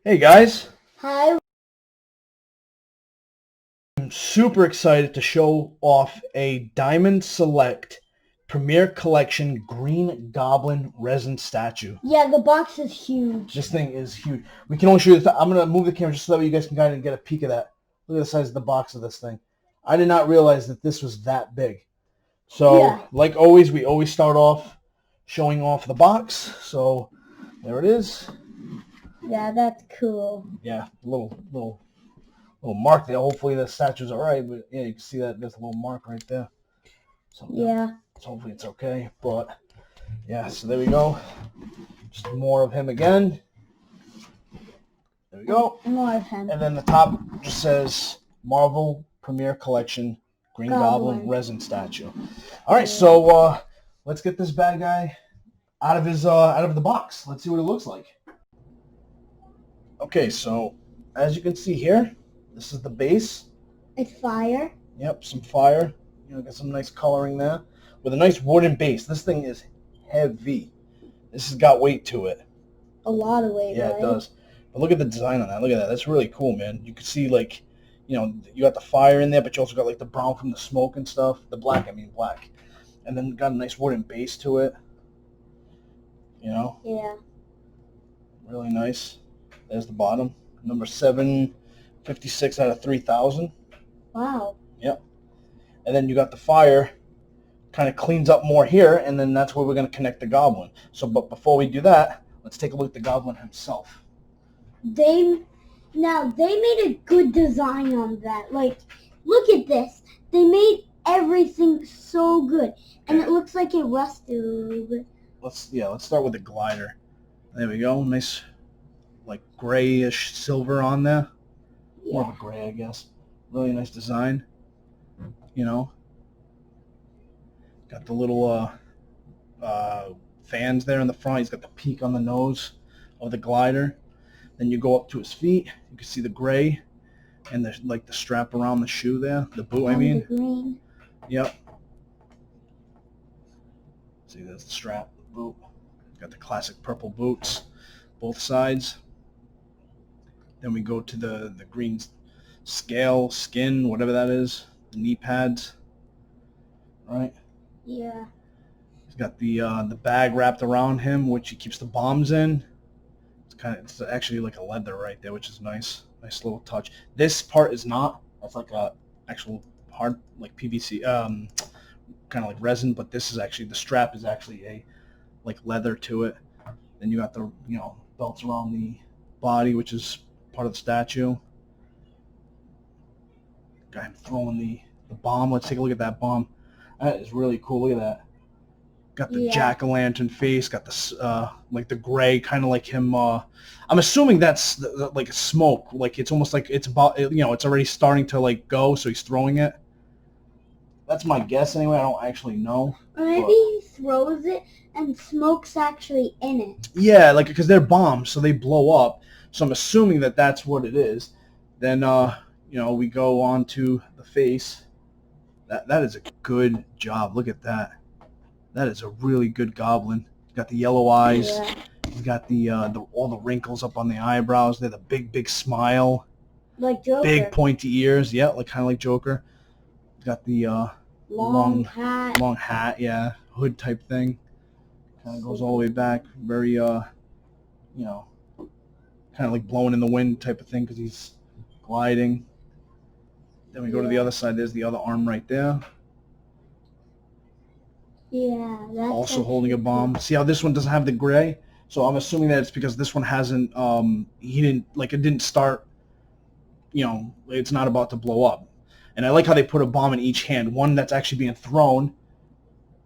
Hey guys, Hi. I'm super excited to show off a Diamond Select Premier Collection Green Goblin resin statue. Yeah, the box is huge. This thing is huge. We can only show you I'm going to move the camera just so that way you guys can kind of get a peek of that. Look at the size of the box of this thing. I did not realize that this was that big. So, Yeah. like always, we always start off showing off the box. So, there it is. Yeah, that's cool. Yeah, little mark there. Hopefully the statue's all right, but yeah, you can see that there's a little mark right there. So Yeah. hopefully it's okay. But yeah, so there we go. Just more of him again. There we go. More of him. And then the top just says Marvel Premier Collection Green Goblin resin statue. All right, so let's get this bad guy out of the box. Let's see what it looks like. Okay, so as you can see here, this is the base. It's fire. Yep, some fire. Got some nice coloring there. With a nice wooden base. This thing is heavy. This has got weight to it. A lot of weight, Yeah, right? it does. But look at the design on that. Look at that. That's really cool, man. You can see, like, you got the fire in there, but you also got, like, the brown from the smoke and stuff. The black, black. And then got a nice wooden base to it. Yeah. Really nice. There's the bottom. Number 756 out of 3,000. Wow. Yep. And then you got the fire, kind of cleans up more here, and then that's where we're going to connect the Goblin. So, but before we do that, let's take a look at the Goblin himself. They made a good design on that. Like, look at this. They made everything so good, and it looks like it rusted a little bit. Let's start with the glider. There we go. Nice, like grayish silver on there. Yeah. More of a gray, I guess. Really nice design. Got the little fans there in the front. He's got the peak on the nose of the glider. Then you go up to his feet. You can see the gray and the strap around the shoe there, the boot. The green. Yep. See, that's the strap, the boot. Got the classic purple boots, both sides. Then we go to the green skin, whatever that is, the knee pads. Right. Yeah. He's got the bag wrapped around him, which he keeps the bombs in. It's actually like a leather right there, which is nice. Nice little touch. This part is not. That's like a actual hard, like PVC, kind of like resin. But this is actually, the strap is actually a like leather to it. Then you got the belts around the body, which is part of the statue. Got him throwing the bomb. Let's take a look at that bomb. That is really cool. Look at that. Got the jack-o'-lantern face. Got the like the gray, kind of like him. I'm assuming that's like a smoke. Like it's almost like it's about it's already starting to like go. So he's throwing it. That's my guess anyway. I don't actually know. Or maybe he throws it and smoke's actually in it. Yeah, like because they're bombs, so they blow up. So I'm assuming that that's what it is. Then we go on to the face. That is a good job. Look at that. That is a really good Goblin. Got the yellow eyes. Yeah. He's got the all the wrinkles up on the eyebrows. They're the big smile. Like Joker. Big pointy ears. Yeah, like kind of like Joker. He's got the long hat. Yeah, hood type thing. Kind of goes all the way back. Very kind of like blowing in the wind type of thing because he's gliding. Then we go to the other side. There's the other arm right there. Yeah, that's also holding a bomb. See how this one doesn't have the gray? So I'm assuming that it's because this one hasn't, it didn't start, it's not about to blow up. And I like how they put a bomb in each hand. One that's actually being thrown,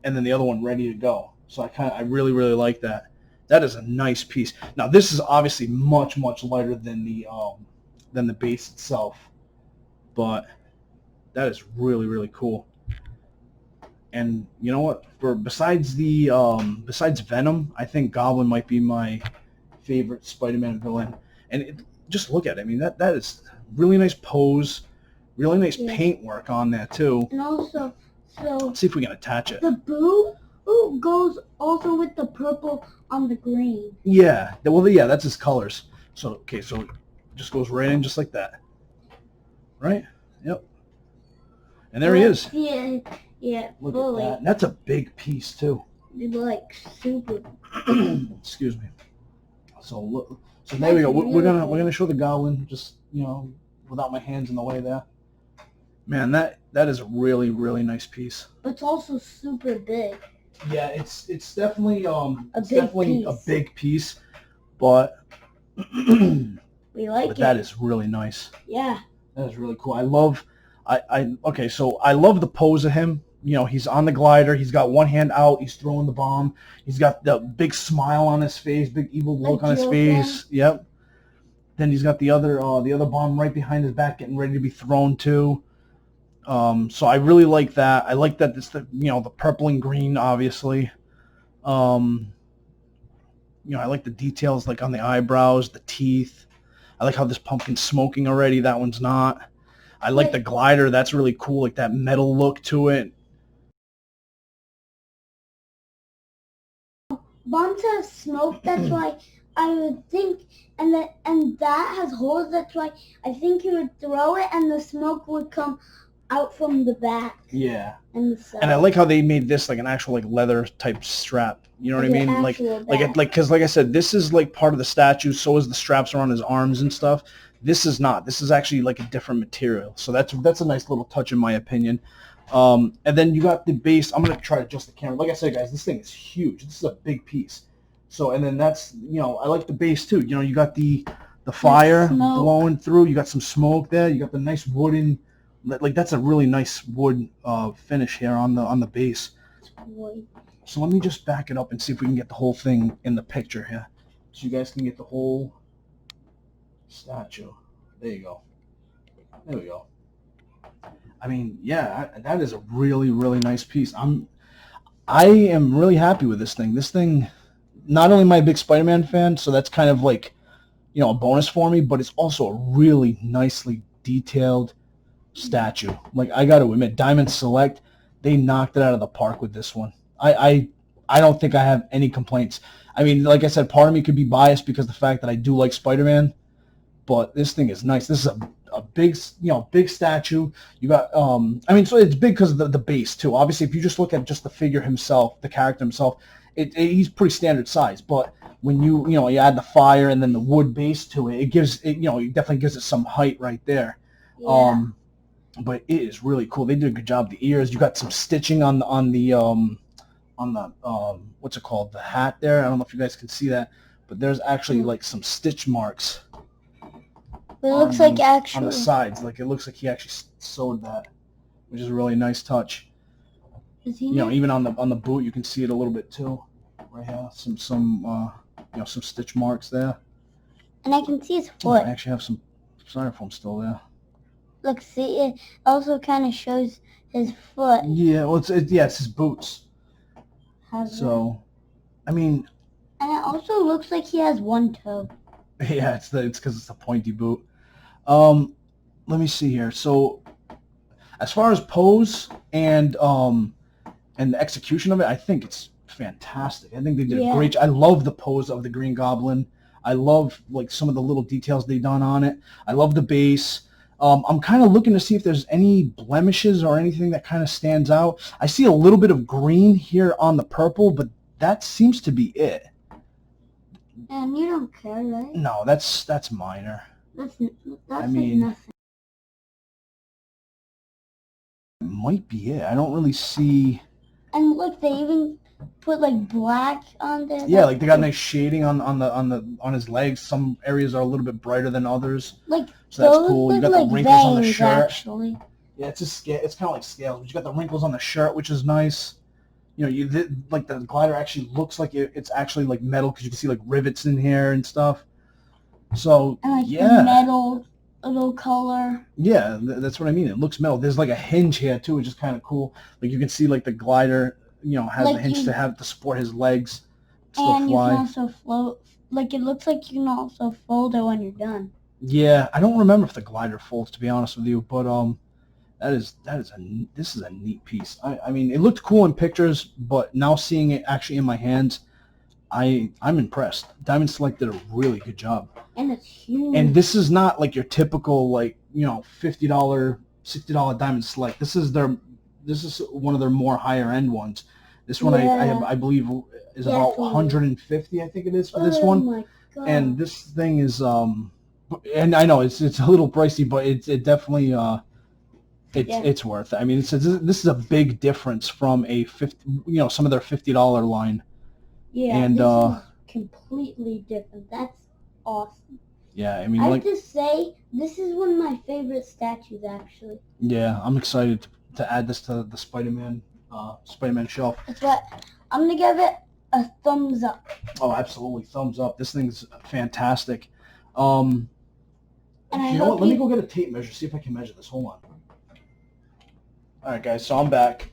and then the other one ready to go. So I really, really like that. That is a nice piece. Now this is obviously much, much lighter than the base itself. But that is really, really cool. And you know what? Besides Venom, I think Goblin might be my favorite Spider-Man villain. And just look at it. I mean, that is really nice pose, really nice paint work on there too. And also, let's see if we can attach it. The blue goes also with the purple on the green. Yeah. Well, yeah, that's his colors. So okay, so it just goes right in just like that, right? Yep. And there he is. Yeah, yeah. Look fully. at that. And that's a big piece too. Like super. Excuse me. So look. So there we go. We're gonna show the Goblin, just without my hands in the way there. Man, that is a really nice piece. But it's also super big. Yeah, it's definitely a big piece, but we like it. That is really nice. Yeah. That is really cool. I love the pose of him. He's on the glider. He's got one hand out. He's throwing the bomb. He's got the big smile on his face, big evil look on his face. Yep. Then he's got the other bomb right behind his back, getting ready to be thrown too. So I really like that. I like that it's the purple and green, obviously. I like the details, like on the eyebrows, the teeth. I like how this pumpkin's smoking already. That one's not. I like the glider. That's really cool, like that metal look to it. Bombs have smoke. That's why I would think, and that has holes. That's why I think you would throw it, and the smoke would come out from the back. Yeah. And I like how they made this like an actual like leather type strap. You know what I mean? Because like I said, this is like part of the statue. So is the straps around his arms and stuff. This is not. This is actually like a different material. So that's a nice little touch in my opinion. And then you got the base. I'm gonna try to adjust the camera. Like I said, guys, this thing is huge. This is a big piece. So and then that's I like the base too. You got the fire blowing through. You got some smoke there. You got the nice wooden. Like that's a really nice wood finish here on the base. So let me just back it up and see if we can get the whole thing in the picture here, so you guys can get the whole statue. There you go. There we go. I mean, yeah, that is a really nice piece. I am really happy with this thing. This thing, not only am I a big Spider-Man fan, so that's kind of like a bonus for me, but it's also a really nicely detailed statue. Like I got to admit, Diamond Select, they knocked it out of the park with this one. I don't think I have any complaints. I mean, like I said, part of me could be biased because of the fact that I do like Spider-Man, but this thing is nice. This is a big big statue. You got I mean, so it's big because of the base too. Obviously, if you just look at just the figure himself, the character himself, he's pretty standard size. But when you add the fire and then the wood base to it, it definitely gives it some height right there. Yeah. But it is really cool. They did a good job. The ears, you got some stitching on the what's it called? The hat there. I don't know if you guys can see that, but there's actually like some stitch marks. But it looks like actually on the sides. Like it looks like he actually sewed that, which is a really nice touch. Even on the boot, you can see it a little bit too. Right here, some stitch marks there. And I can see his foot. I actually have some styrofoam still there. Look, see, it also kind of shows his foot. Yeah, well, it's his boots. So, I mean. And it also looks like he has one toe. Yeah, it's because it's a pointy boot. Let me see here. So, as far as pose and the execution of it, I think it's fantastic. I think they did a great job. I love the pose of the Green Goblin. I love like some of the little details they done on it. I love the base. I'm kind of looking to see if there's any blemishes or anything that kind of stands out. I see a little bit of green here on the purple, but that seems to be it. And you don't care, right? No, that's minor. That's I mean, like nothing. It might be it. I don't really see. And look, they even put like black on there. Yeah, like they got nice shading on his legs. Some areas are a little bit brighter than others. Like so that's cool. You got like the wrinkles on the veins, shirt. Actually. Yeah, it's kind of like scales, but you got the wrinkles on the shirt, which is nice. Like the glider actually looks like it's actually like metal because you can see like rivets in here and stuff. So and like the metal little color. Yeah, that's what I mean. It looks metal. There's like a hinge here too, which is kind of cool. Like you can see like the glider, has like the hinge to support his legs. Still and fly. You can also float. Like it looks like you can also fold it when you're done. Yeah, I don't remember if the glider folds, to be honest with you, but this is a neat piece. I mean, it looked cool in pictures, but now seeing it actually in my hands, I'm impressed. Diamond Select did a really good job. And it's huge. And this is not like your typical like, you know, $50, $60 Diamond Select. This is one of their more higher end ones. This one I believe is about 150, I think it is for this one. Oh my God. And this thing is and I know it's a little pricey, but it definitely it's worth it. I mean, this is a big difference from a some of their $50 line. Yeah, and this is completely different. That's awesome. Yeah, I mean, I have to say, this is one of my favorite statues, actually. Yeah, I'm excited to add this to the Spider-Man shelf. That's what I'm gonna give it a thumbs up. Oh, absolutely, thumbs up. This thing's fantastic. You know what? Let me go get a tape measure. See if I can measure this. Hold on. All right, guys. So I'm back.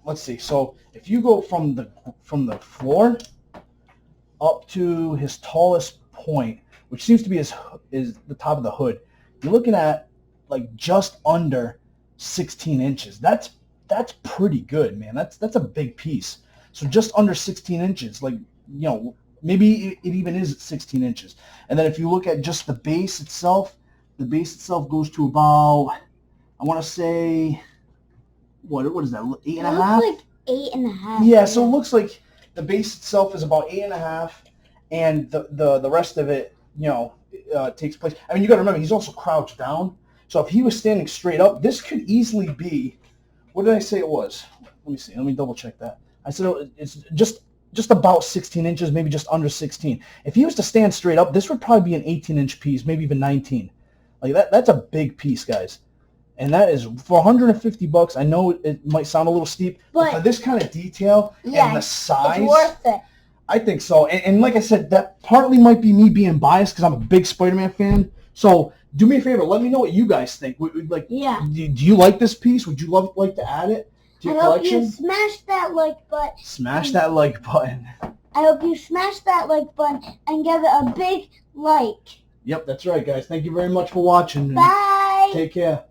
Let's see. So if you go from the floor up to his tallest point, which seems to be is the top of the hood, you're looking at like just under 16 inches. That's pretty good, man. That's a big piece. So just under 16 inches, like, you know, maybe it even is 16 inches. And then if you look at just the base itself, goes to about, I want to say, what is that, 8 and a half? It looks like 8.5. Yeah, so it looks like the base itself is about 8.5, and the rest of it, you know, takes place. I mean, you got to remember, he's also crouched down. So if he was standing straight up, this could easily be, what did I say it was? Let me see. Let me double check that. I said it's just about 16 inches, maybe just under 16. If he was to stand straight up, this would probably be an 18-inch piece, maybe even 19. Like that's a big piece, guys. And that is for $150. I know it might sound a little steep, but for this kind of detail and the size, it's worth it. I think so. And like I said, that partly might be me being biased because I'm a big Spider-Man fan. So do me a favor, let me know what you guys think. Like, yeah. Do you like this piece? Would you like to add it to your collection? I hope you smash that like button. Smash that like button. I hope you smash that like button and give it a big like. Yep, that's right, guys. Thank you very much for watching. Bye. Take care.